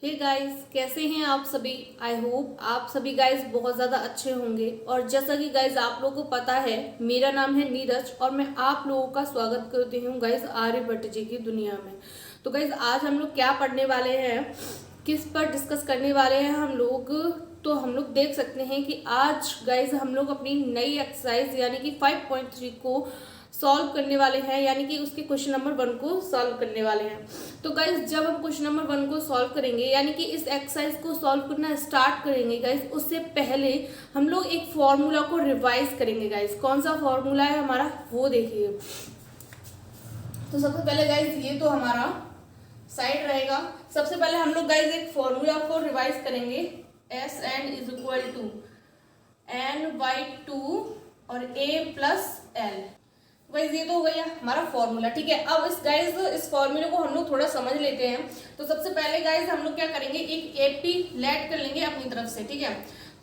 Hey guys, कैसे हैं आप सभी। आई होप आप सभी गाइस बहुत ज़्यादा अच्छे होंगे। और जैसा कि गाइस आप लोगों को पता है, मेरा नाम है नीरज और मैं आप लोगों का स्वागत करती हूँ गाइस आर्यभट्ट जी की दुनिया में। तो गाइस आज हम लोग क्या पढ़ने वाले हैं, किस पर डिस्कस करने वाले हैं हम लोग, तो हम लोग देख सकते हैं कि आज गाइस हम लोग अपनी नई एक्सरसाइज यानी कि 5.3 को सॉल्व करने वाले हैं, यानी कि उसके क्वेश्चन नंबर 1 को सॉल्व करने वाले हैं। तो गाइस जब हम क्वेश्चन नंबर 1 को सॉल्व करेंगे, यानी कि इस एक्सरसाइज को सॉल्व करना स्टार्ट करेंगे गाइस, उससे पहले हम लोग एक फॉर्मूला को रिवाइज करेंगे गाइस। कौन सा फॉर्मूला है हमारा, वो देखिए। तो सबसे पहले गाइस ये तो हमारा साइड रहेगा। सबसे पहले हम लोग गाइस एक फॉर्मूला को रिवाइज करेंगे। S N is equal to N by 2 और ए प्लस एल। गाइस ये तो हो गया हमारा फॉर्मूला, ठीक है। अब इस फॉर्मूले को हम लोग थोड़ा समझ लेते हैं। तो सबसे पहले गाइस हम लोग क्या करेंगे, एक एपी लेट कर लेंगे अपनी तरफ से, ठीक है।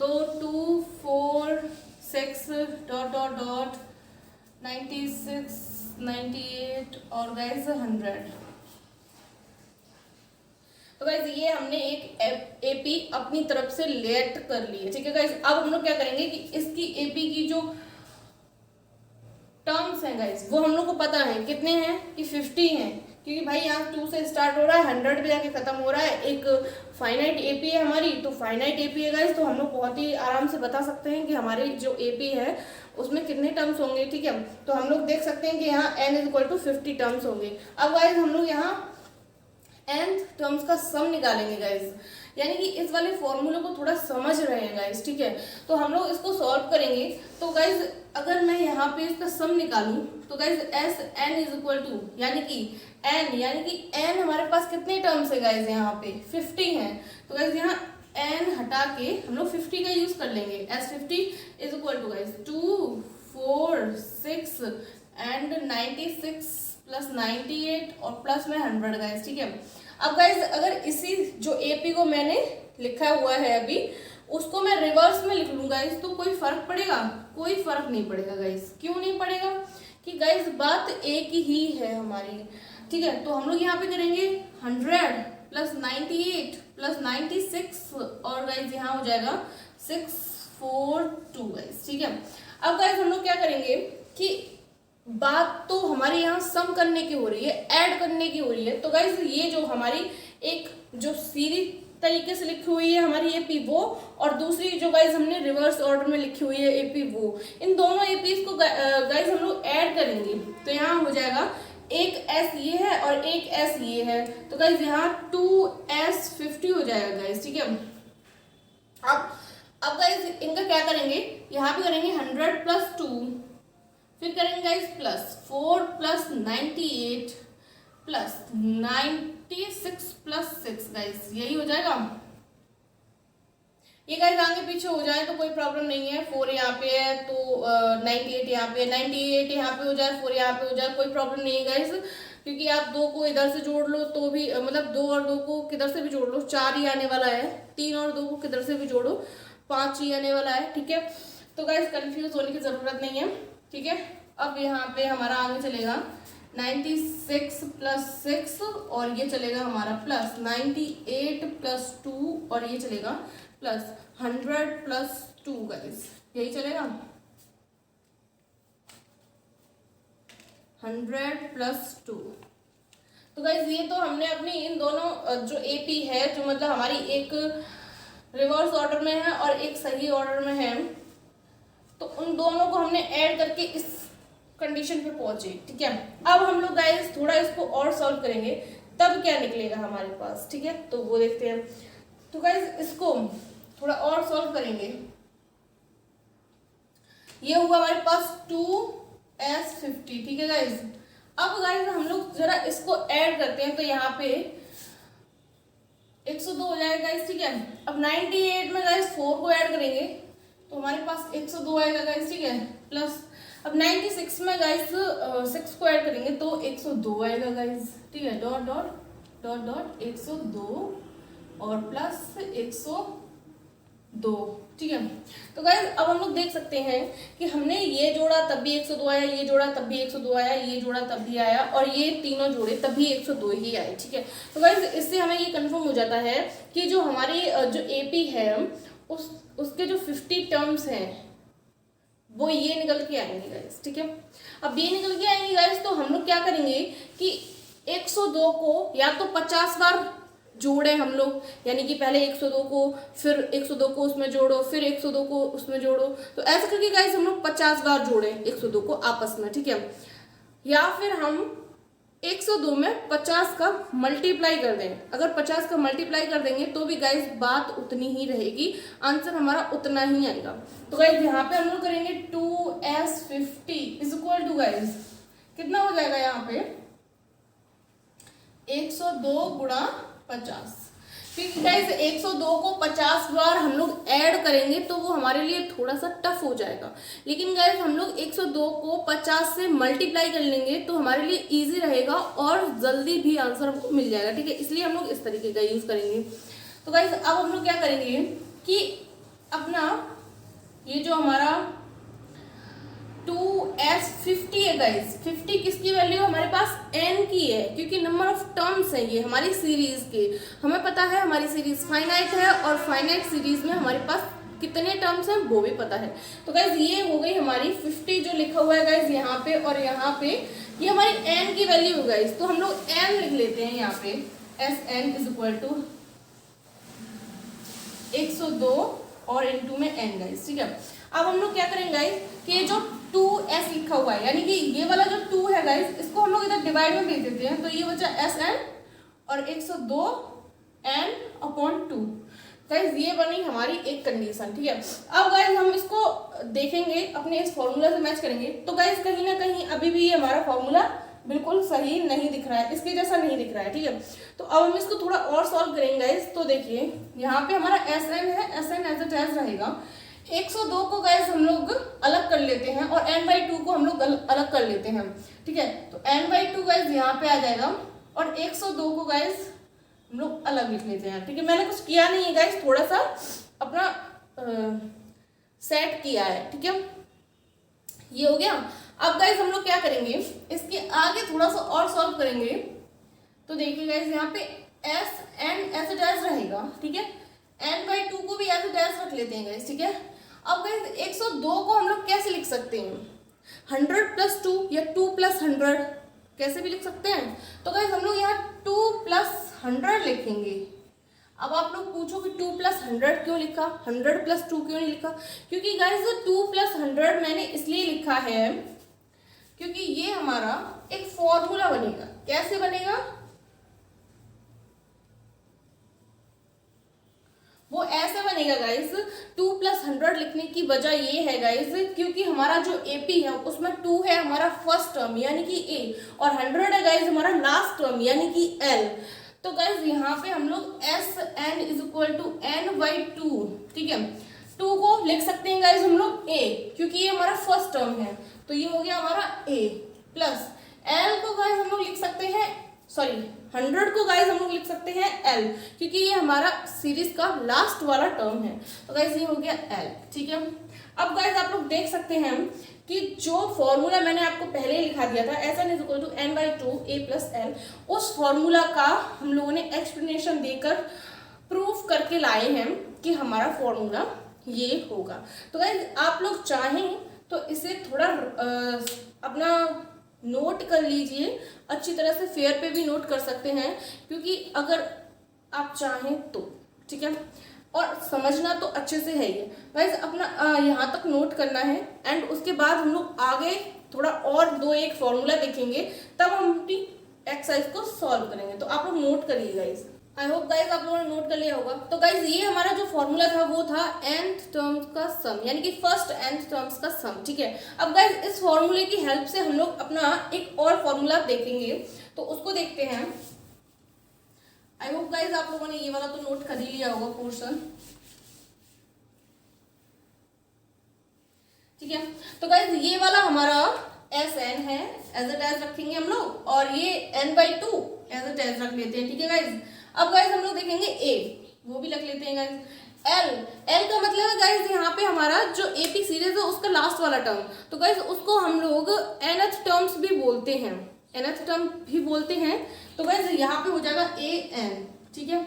तो 2 4 6 डॉट डॉट डॉट 96 98 और गाइस 100। तो गाइस ये हमने एक एपी अपनी तरफ से लेट कर ली है, ठीक है गाइस। अब हम लोग क्या करेंगे कि इसकी एपी की जो टर्म्स हैं गाइस, वो हम लोग को पता है कितने हैं कि 50 हैं, क्योंकि भाई यहाँ 2 से स्टार्ट हो रहा है, 100 पे जाके खत्म हो रहा है। एक फाइनाइट एपी है हमारी, तो फाइनाइट एपी है गाइस, तो हम लोग बहुत ही आराम से बता सकते हैं कि हमारी जो एपी है उसमें कितने टर्म्स होंगे, ठीक है। तो हम लोग देख सकते हैं कि यहाँ n is equal to 50 terms होंगे। अब गाइस हम लोग यहाँ nth टर्म्स का सम निकालेंगे गाइस, यानी कि इस वाले फॉर्मूले को थोड़ा समझ रहे हैं गाइस, ठीक है। तो हम लोग इसको सॉल्व करेंगे। तो गाइस अगर मैं यहाँ पे इसका सम निकालूं, तो guys S N is equal to यानी कि एन हमारे पास कितने टर्म्स है गाइस, यहाँ पे 50 हैं। तो गाइस यहाँ एन हटा के हम लोग 50 का यूज कर लेंगे। S 50 is equal to guys 2 4 6 and 96 plus 98 और प्लस में 100 गाइस, ठीक है। अब गाइस अगर इसी जो एपी को मैंने लिखा हुआ है अभी, उसको मैं रिवर्स में लिख लूँ गाइस, तो कोई फर्क पड़ेगा? कोई फर्क नहीं पड़ेगा गाइस। क्यों नहीं पड़ेगा? कि गाइस बात एक ही है हमारी, ठीक है। तो हम लोग यहाँ पे करेंगे 100 प्लस 98 प्लस 96 और गाइस यहाँ हो जाएगा 642 गाइस, ठीक है। अब गाइस हम लोग क्या करेंगे कि बात तो हमारे यहाँ सम करने की हो रही है, ऐड करने की हो रही है। तो गाइस ये जो हमारी एक जो सीधी तरीके से लिखी हुई है हमारी एपी वो, और दूसरी जो गाइस हमने रिवर्स ऑर्डर में लिखी हुई है एपी वो, इन दोनों एपीज को गाइस हम लोग ऐड करेंगे। तो यहाँ हो जाएगा एक एस ये है और एक एस ये है, तो गाइस यहाँ 2s50 हो जाएगा गाइस, ठीक है। अब गाइस इनका क्या करेंगे, यहाँ पे करेंगे 100 प्लस 2, फिर करेंगे guys plus 4 plus 98 plus 96 plus 6 guys, यही हो जाएगा। ये गाइस आगे पीछे हो जाए तो कोई प्रॉब्लम नहीं है। 4 यहाँ पे है तो 98 यहाँ पे, 98 यहाँ पे हो जाए, 4 यहाँ पे हो जाए, कोई प्रॉब्लम नहीं है गाइस। क्योंकि आप 2 को इधर से जोड़ लो तो भी मतलब 2 और 2 को किधर से भी जोड़ लो 4 ही आने वाला है, 3 और 2 को किधर से भी जोड़ो 5 ही आने वाला है, ठीक है। तो गाइस कंफ्यूज होने की जरूरत नहीं है, ठीक है। अब यहाँ पे हमारा आगे चलेगा 96 प्लस 6 और ये चलेगा हमारा प्लस 98 प्लस 2 और ये चलेगा प्लस 100 प्लस 2 गाइस, यही चलेगा 100 प्लस 2। तो गाइस ये तो हमने अपनी इन दोनों जो एपी है, जो मतलब हमारी एक रिवर्स ऑर्डर में है और एक सही ऑर्डर में है, तो उन दोनों को हमने ऐड करके इस कंडीशन पे पहुंचे, ठीक है। अब हम लोग गाइस थोड़ा इसको और सॉल्व करेंगे, तब क्या निकलेगा हमारे पास, ठीक है। तो वो देखते हैं। तो गाइस इसको थोड़ा और सॉल्व करेंगे। ये होगा हमारे पास 2s50, ठीक है गाइस। अब गाइस हम लोग जरा इसको ऐड करते हैं, तो यहाँ पे 102 हो जाएगा गाइस, ठीक है। अब 98 में गाइस 4 को ऐड करेंगे तो हमारे पास 102 आएगा गाइस, ठीक है। प्लस अब 96 में गाइस 6 को ऐड करेंगे तो 102 आएगा गाइस, ठीक है। डॉट डॉट डॉट डॉट 102 और प्लस 102 2। ठीक है, तो गाइस अब हम लोग देख सकते हैं कि हमने ये जोड़ा तब भी 102 आया, ये जोड़ा तब भी 102 आया, ये जोड़ा तब भी आया, और ये तीनों जोड़े तब भी 102 ही आए। ठीक है, तो गाइस इससे हमें ये कंफर्म हो जाता है कि जो हमारी जो एपी है उसके जो 50 टर्म्स हैं वो ये निकल के आएंगे गाइस। ठीक है, अब ये निकल के आएंगे गाइस, तो हम लोग क्या करेंगे कि 102 को या तो 50 बार जोड़े हम लोग, यानी कि पहले 102 को, फिर 102 को उसमें जोड़ो, फिर 102 को उसमें जोड़ो, तो ऐसे करके गाइस हम लोग 50 बार जोड़े 102 को आपस में। ठीक है, या फिर हम 102 में 50 का मल्टीप्लाई कर दें। अगर 50 का मल्टीप्लाई कर देंगे तो भी गाइस बात उतनी ही रहेगी, आंसर हमारा उतना ही आएगा। तो गाइस यहाँ पे हम लोग करेंगे 2s50 is equal to guys कितना हो जाएगा यहाँ पे 102 गुणा 50, क्योंकि गाइस 102 को 50 बार हम लोग ऐड करेंगे तो वो हमारे लिए थोड़ा सा टफ हो जाएगा, लेकिन गाइस हम लोग 102 को 50 से मल्टीप्लाई कर लेंगे तो हमारे लिए इजी रहेगा और जल्दी भी आंसर हमको मिल जाएगा। ठीक है, इसलिए हम लोग इस तरीके का यूज करेंगे। तो गाइस अब हम लोग क्या करेंगे कि अपना ये जो हमारा 2s50 है गाइस, 50 किसकी वैल्यू हमारे पास n की है, क्योंकि नंबर ऑफ टर्म्स है ये हमारी सीरीज के। हमें पता है हमारी सीरीज फाइनाइट है और फाइनाइट सीरीज में हमारे पास कितने टर्म्स हैं वो भी पता है। तो गाइस ये हो गई हमारी 50 जो लिखा हुआ है गाइस यहाँ पे और यहाँ पे, ये हमारी n की वैल्यू है गाइस, तो हम लोग n लिख लेते हैं यहाँ पे Sn इज इक्वल टू 102 और इनटू में n गाइस। ठीक है, अब हम लोग क्या करेंगे गाइस कि ये जो 2s लिखा हुआ है, यानी कि ये वाला जो 2 है गाइस इसको हम लोग इधर डिवाइड में भेज देते हैं, तो ये बचा Sn और 102 n अपॉन 2 गाइस, ये बनी हमारी एक कंडीशन। ठीक है, अब गाइस हम इसको देखेंगे अपने इस फॉर्मूला से मैच करेंगे, तो गाइस कहीं ना कहीं अभी भी ये हमारा फॉर्मूला बिल्कुल सही नहीं दिख रहा है, इसके जैसा नहीं दिख रहा है। ठीक है, तो अब हम इसको थोड़ा और सॉल्व करेंगे गाइस। तो देखिए यहाँ पे हमारा Sn है, Sn एज इट इज रहेगा। 102 को गाइस हम लोग अलग कर लेते हैं और n/2 को हम लोग अलग कर लेते हैं। ठीक है, तो n/2 गाइस यहाँ पे आ जाएगा और 102 को गाइस हम लोग अलग लिख लेते हैं। ठीक है, मैंने कुछ किया नहीं है गाइस, थोड़ा सा अपना सेट किया है। ठीक है, ये हो गया। अब गाइस हम लोग क्या करेंगे, इसके आगे थोड़ा सा और सॉल्व करेंगे। तो देखिए गाइस यहाँ पे Sn एज इट इज रहेगा। ठीक है, n/2 को भी एज इट इज रख लेते हैं गाइस। ठीक है, अब गाइस 102 को हम लोग कैसे लिख सकते हैं, 100 + 2 या 2 + 100 कैसे भी लिख सकते हैं। तो गाइस हम लोग यहाँ 2 + 100 लिखेंगे। अब आप लोग पूछो कि 2 + 100 क्यों लिखा, 100 + 2 क्यों नहीं लिखा, क्योंकि गाइस 2 + 100 मैंने इसलिए लिखा है क्योंकि ये हमारा एक फॉर्मूला बनेगा। कैसे बनेगा, वो ऐसे बनेगा गाइस, 2 + 100 लिखने की वजह ये है गाइस क्योंकि हमारा जो एपी है उसमें 2 है हमारा फर्स्ट टर्म यानी कि ए, और 100 है गाइस हमारा लास्ट टर्म यानी कि एल। तो गाइस यहाँ पे हम लोग Sn is equal to n/2। ठीक है, 2 को लिख सकते हैं गाइस हम लोग a, क्योंकि ये हमारा फर्स्ट टर्म है, तो ये हो गया हमारा a, प्लस l को गाइस हम लोग लिख सकते हैं, सॉरी 100 को गाइस हम लोग लिख सकते हैं l, क्योंकि ये हमारा सीरीज का लास्ट वाला टर्म है। तो गाइस ये हो गया l। ठीक है, अब गाइस आप लोग देख सकते हैं कि जो फॉर्मूला मैंने आपको पहले ही लिखा दिया था Sn is equal to n/2 a + l, उस फॉर्मूला का हम लोगों ने एक्सप्लेनेशन देकर प्रूफ करके लाए हैं कि हमारा फॉर्मूला ये होगा। तो गाइस आप लोग चाहें तो इसे थोड़ा अपना नोट कर लीजिए, अच्छी तरह से फेयर पे भी नोट कर सकते हैं, क्योंकि अगर आप चाहें तो। ठीक है, और समझना तो अच्छे से है ये गाइस, अपना यहाँ तक नोट करना है एंड उसके बाद हम लोग आगे थोड़ा और 2-1 फॉर्मूला देखेंगे, तब हम अपनी एक्सरसाइज को सॉल्व करेंगे। तो आप लोग नोट करिए गाइस, आई होप गाइस आप लोगों ने नोट कर लिया होगा। तो गाइस ये हमारा जो फॉर्मूला था वो था nth टर्म्स का सम, यानी कि फर्स्ट nth टर्म्स का सम। ठीक है, अब गाइस इस फॉर्मूले की हेल्प से हम लोग अपना एक और फॉर्मूला देखेंगे, तो उसको देखते हैं। आई होप गाइस आप लोगों ने ये वाला तो नोट कर ही लिया होगा पोर्शन। ठीक है, तो गाइस ये वाला हमारा Sn है, एज इट इज रखेंगे हम लोग, और ये n/2 एज इट इज रख लेते हैं। ठीक है गाइस, अब गाइस हम लोग देखेंगे a, वो भी रख लेते हैं गाइस। एल, एल का मतलब है गाइज यहाँ पे हमारा जो एपी सीरीज है उसका लास्ट वाला टर्म, तो गाइज उसको हम लोग nth टर्म्स भी बोलते हैं, nth टर्म भी बोलते हैं। तो गाइज यहाँ पे हो जाएगा ए एन, ठीक है।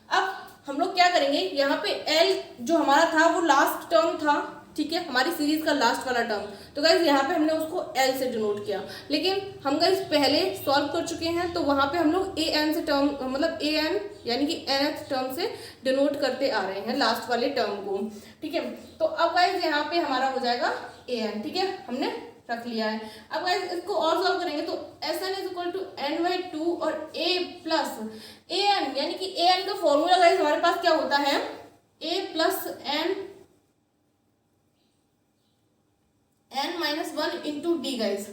अब हम लोग क्या करेंगे, यहाँ पे एल जो हमारा था वो लास्ट टर्म था, ठीक है, हमारी सीरीज का लास्ट वाला टर्म, तो गाइज यहाँ पे हमने उसको एल से डिनोट किया। लेकिन हम गाइज पहले सॉल्व कर चुके हैं, तो वहाँ पे हम लोग ए एन से टर्म मतलब ए एन यानी कि nth टर्म से डिनोट करते आ रहे हैं लास्ट वाले टर्म को, ठीक है। तो अब गाइज यहाँ पे हमारा हो जाएगा ए एन, ठीक है, हमने रख लिया है। अब गाइज इसको और सॉल्व करेंगे तो S N is equal to N by two और ए प्लस ए एन, यानी कि ए एन का फॉर्मूला गाइज हमारे पास क्या होता है, A plus N N minus one into D. Guys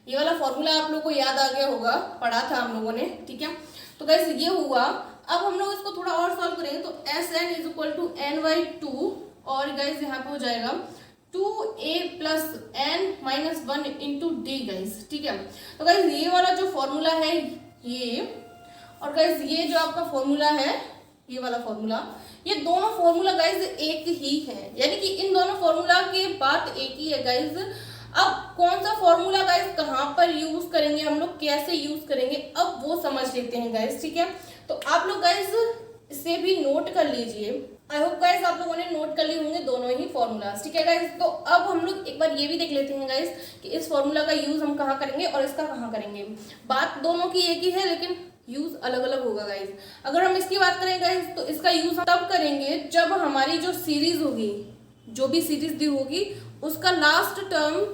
ये वाला फॉर्मूला आप लोगों को याद आ गया होगा, पढ़ा था हम लोगों ने, ठीक है। तो गाइज ये हुआ। अब हम लोग इसको थोड़ा और सॉल्व करेंगे तो S N is equal to N by two और गाइज यहाँ पे हो जाएगा two A plus N minus one into D guys, ठीक है। तो गाइज ये वाला जो फॉर्मूला है ये, और गाइज ये जो आपका फॉर्मूला है ये वाला फॉर्मूला, ये दोनों फॉर्मूला गाइज एक ही है, यानी कि इन दोनों फॉर्मूला की बात एक ही है गाइज। अब कौन सा फॉर्मूला गाइज कहाँ पर यूज करेंगे हम लोग, कैसे यूज करेंगे, अब वो समझ लेते हैं गाइज, ठीक है। तो आप लोग गाइज इसे भी नोट कर लीजिए। आई होप गाइज आप लोगों ने नोट कर लिए होंगे दोनों ही फॉर्मूलाज, ठीक है गाइज। तो अब हम लोग एक बार ये भी देख लेते हैं गाइज कि इस फॉर्मूला का यूज हम कहाँ करेंगे और इसका कहाँ करेंगे। बात दोनों की एक ही है लेकिन यूज अलग अलग होगा गाइज। अगर हम इसकी बात करें गाइज तो इसका यूज तब करेंगे जब हमारी जो सीरीज होगी, जो भी सीरीज दी होगी उसका लास्ट टर्म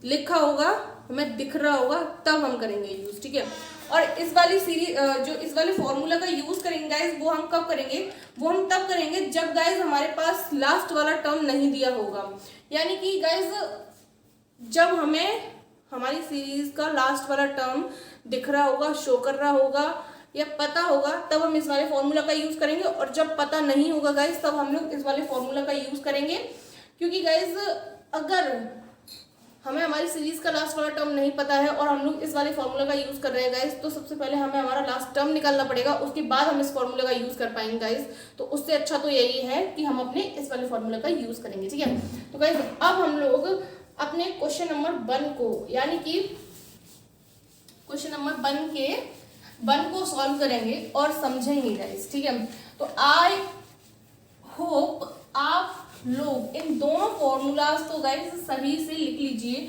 लिखा होगा, हमें दिख रहा होगा, तब हम करेंगे यूज, ठीक है। और इस वाली सीरीज जो इस वाले फॉर्मूला का यूज करेंगे गाइज वो हम कब करेंगे, वो हम तब करेंगे जब गाइज हमारे पास लास्ट वाला टर्म नहीं दिया होगा, यानी कि गाइज जब हमें हमारी सीरीज का लास्ट वाला टर्म दिख रहा होगा, शो कर रहा होगा या पता होगा, तब हम इस वाले फॉर्मूला का यूज करेंगे। और जब पता नहीं होगा गाइज तब हम लोग इस वाले फॉर्मूला का यूज करेंगे, क्योंकि गाइज अगर हमें हमारी सीरीज का लास्ट वाला टर्म नहीं पता है और हम लोग इस वाले फॉर्मूला का यूज कर रहे हैं गाइज, तो सबसे पहले हमें हमारा लास्ट टर्म निकालना पड़ेगा, उसके बाद हम इस फॉर्मूला का यूज कर पाएंगे गाइज। तो उससे अच्छा तो यही है कि हम अपने इस वाले फॉर्मूला का यूज करेंगे, ठीक है। तो गाइज अब हम लोग अपने क्वेश्चन नंबर 1 को, यानी कि क्वेश्चन नंबर 1 को सॉल्व करेंगे और समझेंगे गाइज, ठीक है। तो आई होप आप लोग इन दोनों फॉर्मूलाज तो गाइज सही से लिख लीजिए,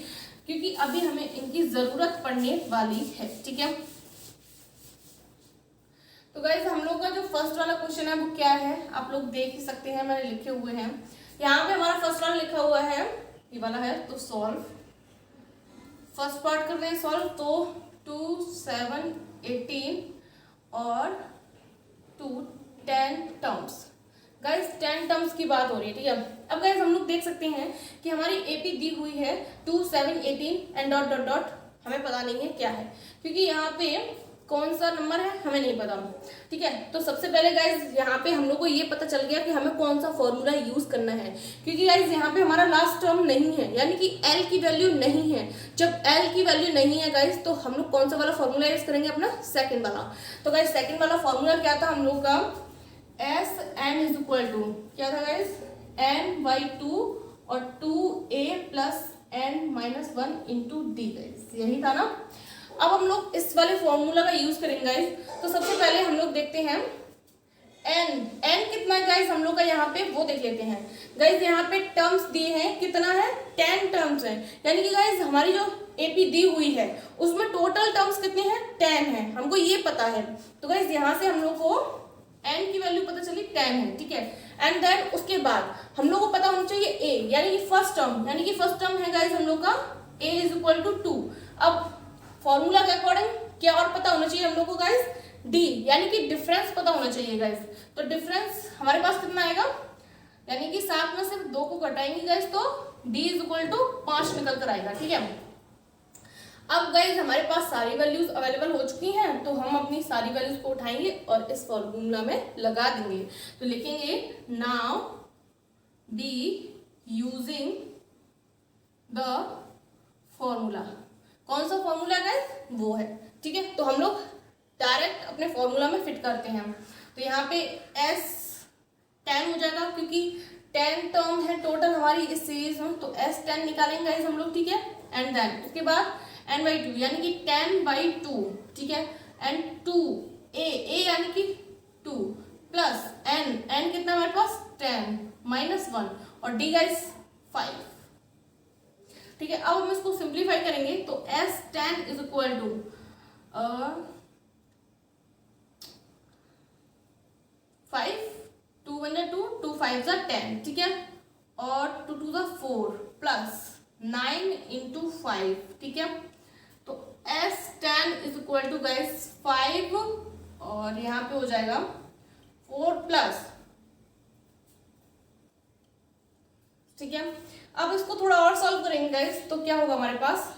क्योंकि अभी हमें इनकी जरूरत पड़ने वाली है, ठीक है। तो गाइज हम लोग का जो फर्स्ट वाला क्वेश्चन है वो क्या है, आप लोग देख ही सकते हैं, मैंने लिखे हुए हैं यहाँ पे। हमारा फर्स्ट वाला लिखा हुआ है, ये वाला है। तो सॉल्व, फर्स्ट पार्ट कर रहे हैं सॉल्व। तो 2 7 18 और 2 10 टर्म्स, गाइज 10 टर्म्स की बात हो रही है, ठीक है। अब गाइज हम लोग देख सकते हैं कि हमारी एपी दी हुई है 2 7 18 एंड डॉट डॉट डॉट, हमें पता नहीं है क्या है, क्योंकि यहाँ पे कौन सा नंबर है हमें नहीं पता, ठीक है। तो सबसे पहले गाइज यहाँ पे हम लोग को ये पता चल गया कि हमें कौन सा फॉर्मूला यूज करना है, क्योंकि गाइज यहाँ पे हमारा लास्ट टर्म नहीं है, यानी कि एल की वैल्यू नहीं है। जब एल की वैल्यू नहीं है गाइज तो हम लोग कौन सा वाला फॉर्मूला यूज करेंगे, अपना सेकंड वाला। तो गाइज सेकंड वाला फॉर्मूला क्या था हम लोग का, S N is equal to क्या था गाइज, एन बाई टू और 2a plus N minus one into D, guys यही था ना। अब हम लोग इस वाले फॉर्मूला का यूज करेंगे गाइज। तो सबसे पहले हम लोग देखते हैं एन कितना है गाइज हम लोग का यहाँ पे, वो देख लेते हैं गाइज। यहाँ पे टर्म्स दिए हैं, कितना है, 10 टर्म्स है, यानी कि गाइज हमारी जो एपी दी हुई है उसमें टोटल टर्म्स कितने हैं, 10 है, हमको ये पता है। तो गाइज यहाँ से हम लोग को एन की वैल्यू पता चली 10 है, ठीक है। एंड देन उसके बाद हम लोग को पता होना चाहिए ए, यानी कि फर्स्ट टर्म, यानी कि फर्स्ट टर्म है गाइज हम लोग का ए इज इक्वल टू 2। अब फॉर्मूला के अकॉर्डिंग क्या और पता होना चाहिए हम लोग को गाइज, डी, यानी कि डिफरेंस पता होना चाहिए गाइज। तो डिफरेंस हमारे पास कितना आएगा, यानी कि 7 में से 2 को घटाएंगे गाइज तो डी इज इक्वल टू 5 निकल कर आएगा, ठीक है। अब गाइज हमारे पास सारी वैल्यूज अवेलेबल हो चुकी हैं, तो हम अपनी सारी वैल्यूज को उठाएंगे और इस फॉर्मूला में लगा देंगे। तो लिखेंगे now be using the formula, कौन सा फॉर्मूला गाइज, वो है, ठीक है। तो हम लोग डायरेक्ट अपने फॉर्मूला में फिट करते हैं। तो यहाँ पे एस 10 हो जाएगा, क्योंकि 10 टर्म है टोटल हमारी इस सीरीज में, तो S10 निकालेंगे गाइस हम लोग, ठीक है। एंड देन उसके बाद n/2 यानी कि 10/2, ठीक है। एंड 2 a यानी कि 2 प्लस n कितना हमारे पास 10 -1 और d गाइस 5, ठीक है। अब हम इसको सिंप्लीफाई करेंगे तो S10 इज इक्वल टू 5, 2 1 2, 2 5 10, ठीक है। और 2 2 4 प्लस 9 इंटू 5, ठीक है। तो S10 is equal to guys 5 और यहाँ पे हो जाएगा 4 प्लस, ठीक है। अब इसको थोड़ा और सॉल्व करेंगे गाइस, तो क्या होगा हमारे पास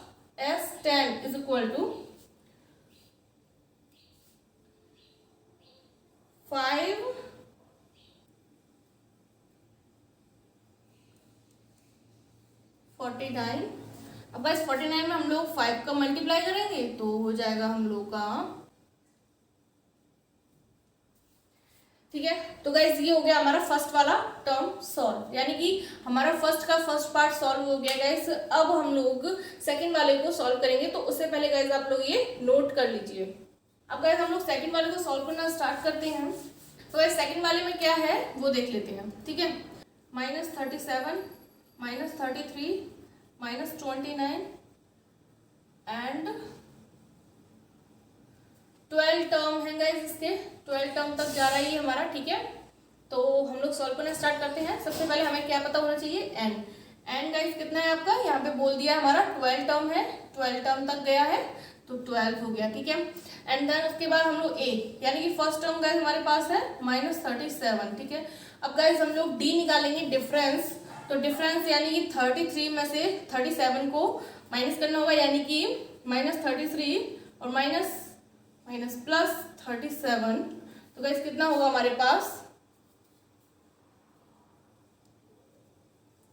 S10 इज इक्वल टू 5 49। अब गाइस 49 में हम लोग 5 का मल्टीप्लाई करेंगे तो हो जाएगा हम लोग का, ठीक है। तो गाइस ये हो गया हमारा फर्स्ट वाला टर्म सॉल्व, यानी कि हमारा फर्स्ट का फर्स्ट पार्ट सॉल्व हो गया गाइस। अब हम लोग सेकंड वाले को सॉल्व करेंगे, तो उससे पहले गाइस आप लोग ये नोट कर लीजिए। अब गाइस हम लोग सेकंड वाले को सॉल्व करना स्टार्ट करते हैं। तो गाइस सेकंड वाले में क्या है वो देख लेते हैं, ठीक है। -37 -33 -29 एंड 12 टर्म है गाइस, इसके 12 टर्म तक जा रहा है ये हमारा, ठीक है। तो हम लोग सॉल्व करना स्टार्ट करते हैं। सबसे पहले हमें क्या पता होना चाहिए, एन गाइस कितना है आपका, यहाँ पे बोल दिया हमारा 12 टर्म है, 12 टर्म तक गया है तो 12 हो गया, ठीक है। एंड देन उसके बाद हम लोग ए यानी कि फर्स्ट टर्म गाइस हमारे पास है -37, ठीक है। अब गाइस हम लोग डी निकालेंगे डिफरेंस, तो डिफरेंस यानी कि 33 में से 37 को माइनस करना होगा, यानी कि -33 और माइनस प्लस 37, तो गाइस कितना होगा हमारे पास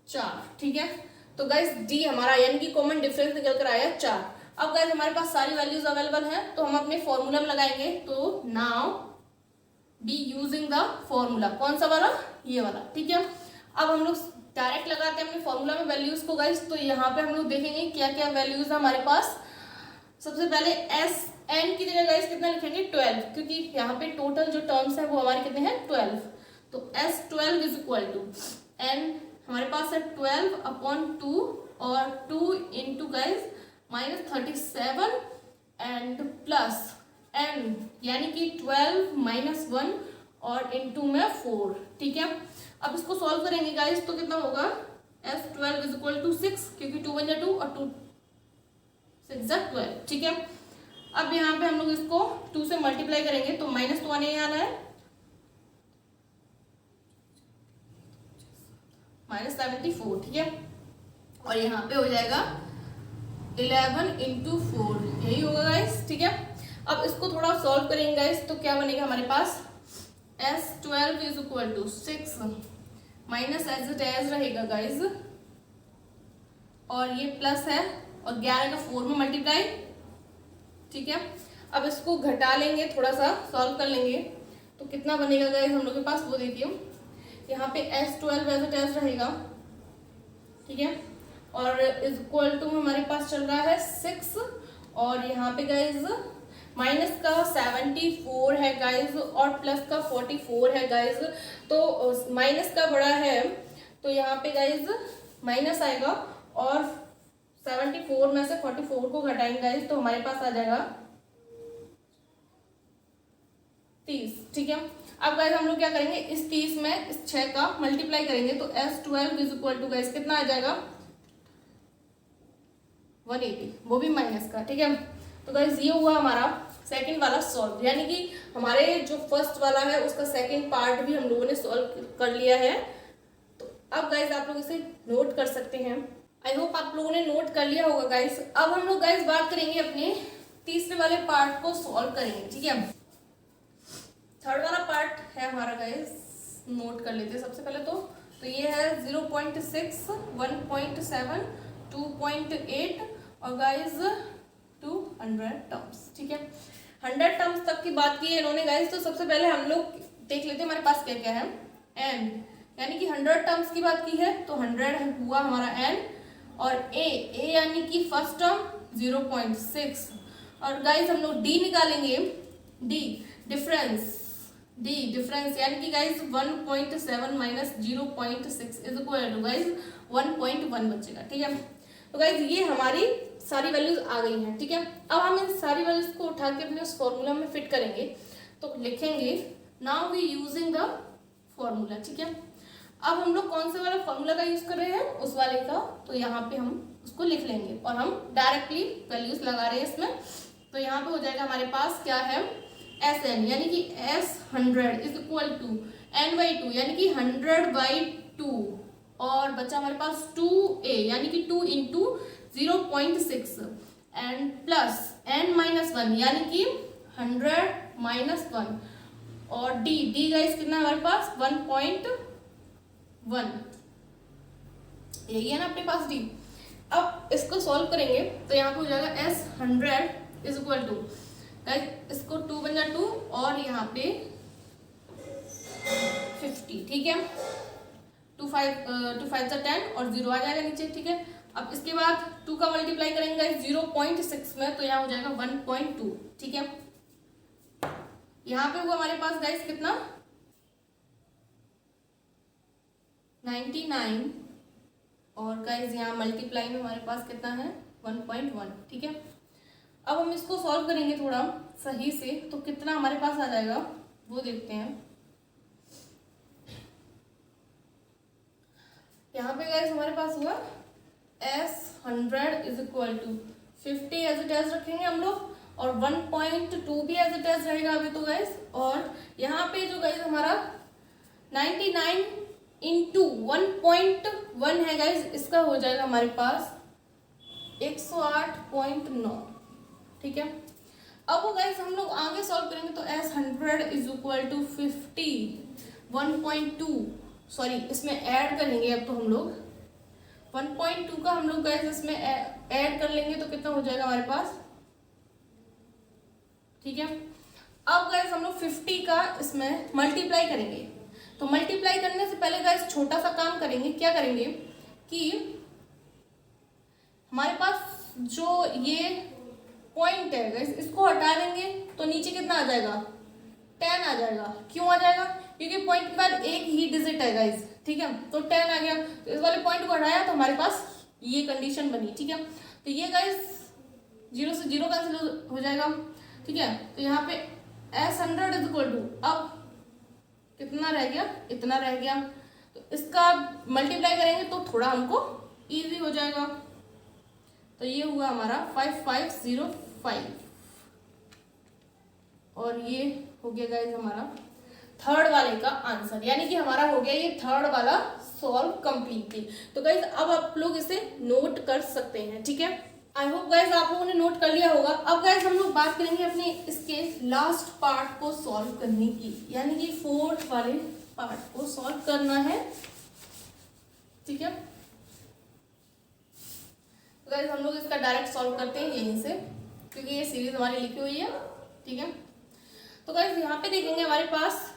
4, ठीक है। तो गाइस डी हमारा यानी कि कॉमन डिफरेंस निकल कर आया 4। अब गाइस हमारे पास सारी वैल्यूज अवेलेबल हैं, तो हम अपने फॉर्मूला में लगाएंगे। तो now be using the formula, कौन सा वाला, ये वाला, ठीक है। अब हम लोग डायरेक्ट लगाते हैं अपने फॉर्मूला में वैल्यूज को गाइस। तो यहाँ पे हम लोग देखेंगे क्या क्या वैल्यूज है हमारे पास। सबसे पहले एस एन की जगह गाइस कितना लिखेंगे 12, क्योंकि यहाँ पे टोटल जो टर्म्स है वो हमारे कितने हैं 12। तो S12 is equal to N हमारे पास है 12/2 और 2 into guys -37 and plus N यानी कि 12 -1 और इंटू में 4, ठीक है। अब इसको सॉल्व करेंगे गाइस तो कितना होगा S12 इज इक्वल टू 6, क्योंकि 2 1 2 और 2 6 12, ठीक है। अब यहाँ पे हम लोग इसको 2 से मल्टीप्लाई करेंगे तो माइनस तो आने आना है, -74, ठीक है। और यहाँ पे हो जाएगा 11 इंटू 4, यही होगा गाइस, ठीक है। अब इसको थोड़ा सॉल्व करेंगे गाइस तो क्या बनेगा हमारे पास S12 is equal to 6 minus as it as रहेगा गाइस, और ये प्लस है और 11 का 4 में मल्टीप्लाई, ठीक है। अब इसको घटा लेंगे, थोड़ा सा सॉल्व कर लेंगे तो कितना बनेगा गाइस हम लोग के पास, वो देखिए। यहाँ पे S12 एज इट एज रहेगा, ठीक है। और इज इक्वल टू हमारे पास चल रहा है 6 और यहाँ पे गाइस माइनस का 74 है गाइस और प्लस का 44 है गाइस। तो माइनस का बड़ा है तो यहाँ पे गाइस माइनस आएगा और 74 में से 44 को घटाएंगे गाइस तो हमारे पास आ जाएगा 30, ठीक है। अब गाइस हम लोग क्या करेंगे, इस 30 में इस 6 का मल्टीप्लाई करेंगे तो S12 is equal to guys कितना आ जाएगा 180, वो भी माइनस का, ठीक है। तो गाइस ये हुआ हमारा सेकंड वाला सॉल्व, यानी कि हमारे जो फर्स्ट वाला है उसका सेकंड पार्ट भी हम लोगों ने सॉल्व कर लिया है। तो अब गाइस आप लोग इसे नोट कर सकते हैं। आई होप आप लोगों ने नोट कर लिया होगा गाइस। अब हम लोग गाइस बात करेंगे अपने तीसरे वाले पार्ट को सॉल्व करेंगे, ठीक है। थर्ड वाला पार्ट है हमारा गाइस, नोट कर लेते हैं सबसे पहले तो ये है 0.6 1.7 2.8 और गाइस 200 टर्म्स, ठीक है। 100 टर्म्स तक की बात की है इन्होंने गाइस। तो सबसे पहले हम लोग देख लेते हैं हमारे पास क्या क्या है। n, यानी कि 100 टर्म्स की बात की है तो 100 हुआ हमारा n, और a यानी कि फर्स्ट टर्म 0.6, और गाइज हम लोग d निकालेंगे, d डिफरेंस यानी कि guys 1.7 minus 0.6 is equal to guys 1.1 बचेगा। ठीक है, तो गाइज ये हमारी सारी वैल्यूज आ गई हैं। ठीक है, अब हम इन सारी वैल्यूज को उठा के अपने उस फॉर्मूला में फिट करेंगे, तो लिखेंगे now we using the formula. ठीक है, अब हम लोग कौन से वाला फॉर्मूला का यूज कर रहे हैं, उस वाले का, तो यहाँ पे हम उसको लिख लेंगे और हम डायरेक्टली वैल्यूज लगा रहे हैं इसमें। तो यहाँ पे हो जाएगा हमारे पास क्या है, एस एन यानी कि S 100 is equal to N by 2 यानी कि 100 बाई 2, और बचा हमारे पास 2a यानी कि 2 into 0.6 and plus n minus 1 यानी कि 100 माइनस 1, और d गाइस कितना है हमारे पास 1.1, यही है ना अपने पास d। अब इसको सॉल्व करेंगे तो यहाँ पे हो जाएगा s 100 is equal to guys, इसको 2 बन जाए 2 और यहाँ पे 50। ठीक है, 2 5 10 और 0 आ जाएगा नीचे। ठीक है, अब इसके बाद 2 का मल्टीप्लाई करेंगे गाइस 0.6 में, तो यहाँ हो जाएगा 1.2। ठीक है, यहाँ पे हुआ हमारे पास गाइस कितना 99, और गाइस यहाँ मल्टीप्लाई में हमारे पास कितना है 1.1। ठीक है, अब हम इसको सॉल्व करेंगे थोड़ा सही से, तो कितना हमारे पास आ जाएगा वो देखते हैं। यहाँ पे गाइस हमारे पास हुआ s 100 is equal to 50 as it as रखेंगे हम लोग, और 1.2 भी एज इट एज रहेगा अभी तो गाइस, और यहाँ पे जो गाइस हमारा 99 इंटू 1.1 है गाइस, इसका हो जाएगा हमारे पास 108.9। ठीक है, अब वो गाइस हम लोग आगे सॉल्व करेंगे तो s 100 is equal to 50 1.2, sorry इसमें ऐड करेंगे अब तो हम लोग 1.2 का हम लोग गाइस इसमें ऐड कर लेंगे तो कितना हो जाएगा हमारे पास। ठीक है, अब गाइस हम लोग 50 का इसमें मल्टीप्लाई करेंगे, तो मल्टीप्लाई करने से पहले गाइस छोटा सा काम करेंगे, क्या करेंगे कि हमारे पास जो ये पॉइंट है गाइस इसको हटा देंगे तो नीचे कितना आ जाएगा 10 आ जाएगा। क्यों आ जाएगा, क्योंकि पॉइंट के बाद एक ही डिजिट है गाइस। ठीक है, तो 10 आ गया, तो इस वाले पॉइंट को हटाया तो हमारे पास ये कंडीशन बनी। ठीक है, तो ये गाइस 0 से 0 कैंसिल हो जाएगा। ठीक है, तो यहाँ पे s 100 इज इक्वल टू, अब कितना रह गया, इतना रह गया, तो इसका मल्टीप्लाई करेंगे तो थोड़ा हमको इजी हो जाएगा, तो ये हुआ हमारा 5505, और ये हो गया गाइस हमारा थर्ड वाले का आंसर, यानी कि हमारा हो गया ये थर्ड वाला सॉल्व कंप्लीटली। तो गाइस अब आप लोग इसे नोट कर सकते हैं। ठीक है, आई होप गाइस आप लोगों ने नोट कर लिया होगा। अब गाइस हम लोग बात करेंगे अपने इसके लास्ट पार्ट को सॉल्व करने की, यानी कि फोर्थ वाले पार्ट को सॉल्व करना है। ठीक है, तो गाइस हम लोग इसका डायरेक्ट सॉल्व करते हैं यहीं से, क्योंकि ये सीरीज हमारी लिखी हुई है। ठीक है, तो गाइस यहाँ पे देखेंगे हमारे पास,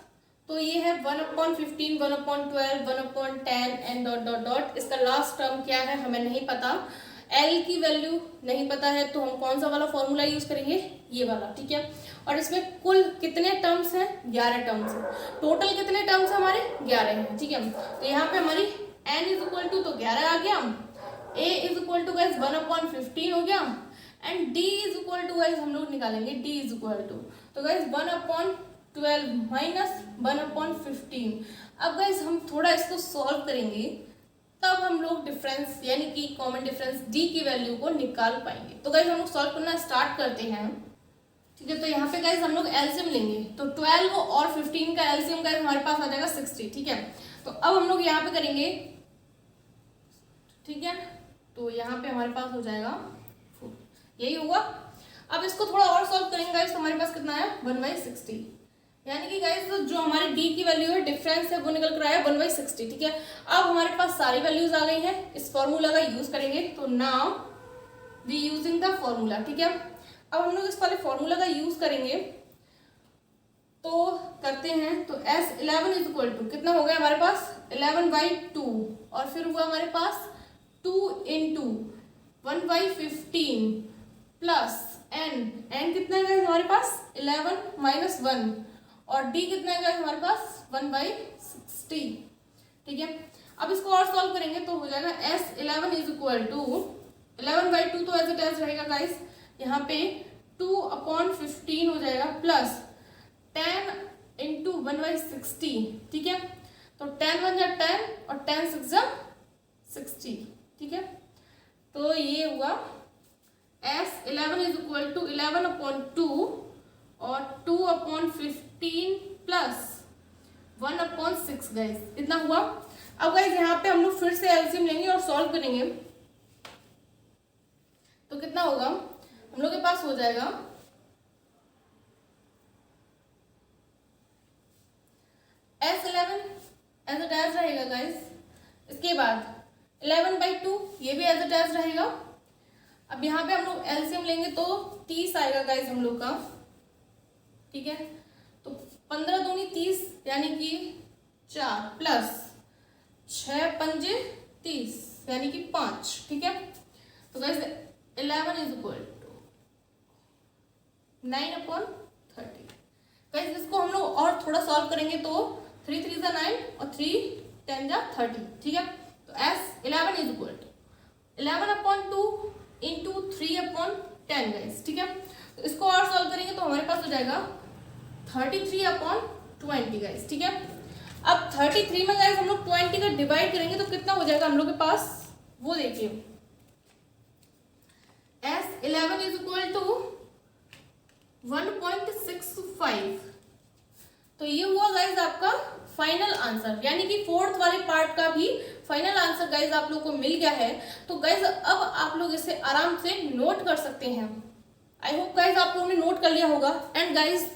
तो ये है 1/15 1/12 1/10 एंड डॉट डॉट डॉट। इसका लास्ट टर्म क्या है हमें नहीं पता, एल की वैल्यू नहीं पता है, तो हम कौन सा वाला फॉर्मूला यूज करेंगे, ये वाला। ठीक है, और इसमें कुल कितने टर्म्स हैं, 11 टर्म्स हैं। टोटल कितने टर्म्स हमारे 11 हैं। ठीक है, तो यहाँ पे हमारी n इज इक्वल टू तो 11 आ गया, a is equal to guys 1/15 हो गया, and d is equal to guys हम लोग निकालेंगे d इज इक्वल टू, तो गाइस 1/12 माइनस 1/15। अब गाइस हम थोड़ा इसको सॉल्व करेंगे, तब हम लोग डिफरेंस यानी कि कॉमन डिफरेंस d की वैल्यू को निकाल पाएंगे। तो गाइस हम लोग सॉल्व करना स्टार्ट करते हैं। ठीक है, तो यहाँ पे गाइस हम लोग एलसीएम लेंगे, तो 12 और 15 का एलसीएम गाइस हमारे पास आ जाएगा 60। ठीक है, तो अब हम लोग यहाँ पे करेंगे। ठीक है, तो यहाँ पे हमारे पास हो जाएगा यही होगा। अब इसको थोड़ा और सॉल्व करेंगे गाइस, तो हमारे पास कितना है 1/60, यानी कि गाइस जो हमारी d की वैल्यू है डिफरेंस है वो निकल कर आया 1/60। ठीक है, अब हमारे पास सारी वैल्यूज आ गई हैं, इस फॉर्मूला का यूज करेंगे, तो now we using the formula. ठीक है, अब हम लोग इस वाले फॉर्मूला का यूज करेंगे, तो करते हैं, तो S11 इज इक्वल टू कितना हो गया हमारे पास 11/2 और फिर हुआ हमारे पास 2 इंटू 1/15 प्लस n कितना है हमारे पास 11 माइनस 1 और d कितना है हमारे पास 1/60। ठीक है, अब इसको और सॉल्व करेंगे तो हो जाएगा S11 इज इक्वल टू 11/2 तो एज इट एज रहेगा गाइस, यहाँ पे 2/15 हो जाएगा प्लस 10 इंटू 1/60। ठीक है, तो 10 1 जा 10 और 10 6 जा 60। ठीक है, तो ये हुआ S11 इज इक्वल टू 11/2 और 2/15 प्लस 1/6 गाइस, इतना हुआ। अब गाइस यहाँ पे हम लोग फिर से एलसीएम लेंगे और सॉल्व करेंगे, तो कितना होगा हम लोग के पास हो जाएगा S11 एज इट एज रहेगा गाइस, इसके बाद 11/2 ये भी एज इट एज रहेगा। अब यहाँ पे हम लोग एलसीएम लेंगे तो 30 आएगा गाइस हम लोग का। ठीक है, तो 15 दूनी 30 यानी कि 4 प्लस 6 पंजे 30 यानी कि 5। ठीक है, तो guys 11 is equal to 9/30। Guys इसको हम लोग और थोड़ा सॉल्व करेंगे तो 3 3 जा 9 और 3 10 जा 30। ठीक है, तो S11 is equal to 11/2 into 3/10 guys. ठीक है, तो इसको और सॉल्व करेंगे तो हमारे पास हो जाएगा 33/20 गाइस। ठीक है, अब 33 में गाइस हम लोग 20 का डिवाइड करेंगे तो कितना हो जाएगा हम लोग के पास, वो देखिए S11 इज इक्वल टू 1.65। तो ये हुआ गाइज आपका फाइनल आंसर, यानी कि फोर्थ वाले पार्ट का भी फाइनल आंसर गाइज आप लोग को मिल गया है। तो गाइज अब आप लोग इसे आराम से नोट कर सकते हैं। आई होप गाइज आप लोगों ने नोट कर लिया होगा। एंड गाइज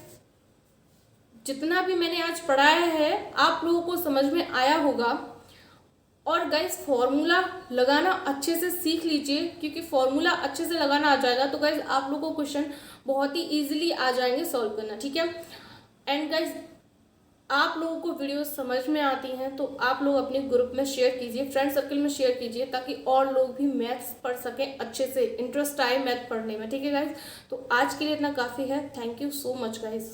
जितना भी मैंने आज पढ़ाया है आप लोगों को समझ में आया होगा। और गाइज फॉर्मूला लगाना अच्छे से सीख लीजिए, क्योंकि फॉर्मूला अच्छे से लगाना आ जाएगा तो गाइज आप लोगों को क्वेश्चन बहुत ही इजीली आ जाएंगे सॉल्व करना। ठीक है, एंड गाइज आप लोगों को वीडियो समझ में आती हैं तो आप लोग अपने ग्रुप में शेयर कीजिए, फ्रेंड सर्कल में शेयर कीजिए, ताकि और लोग भी मैथ्स पढ़ सकें अच्छे से, इंटरेस्ट आए मैथ पढ़ने में। ठीक है गाइज, तो आज के लिए इतना काफ़ी है। Thank you so much guys.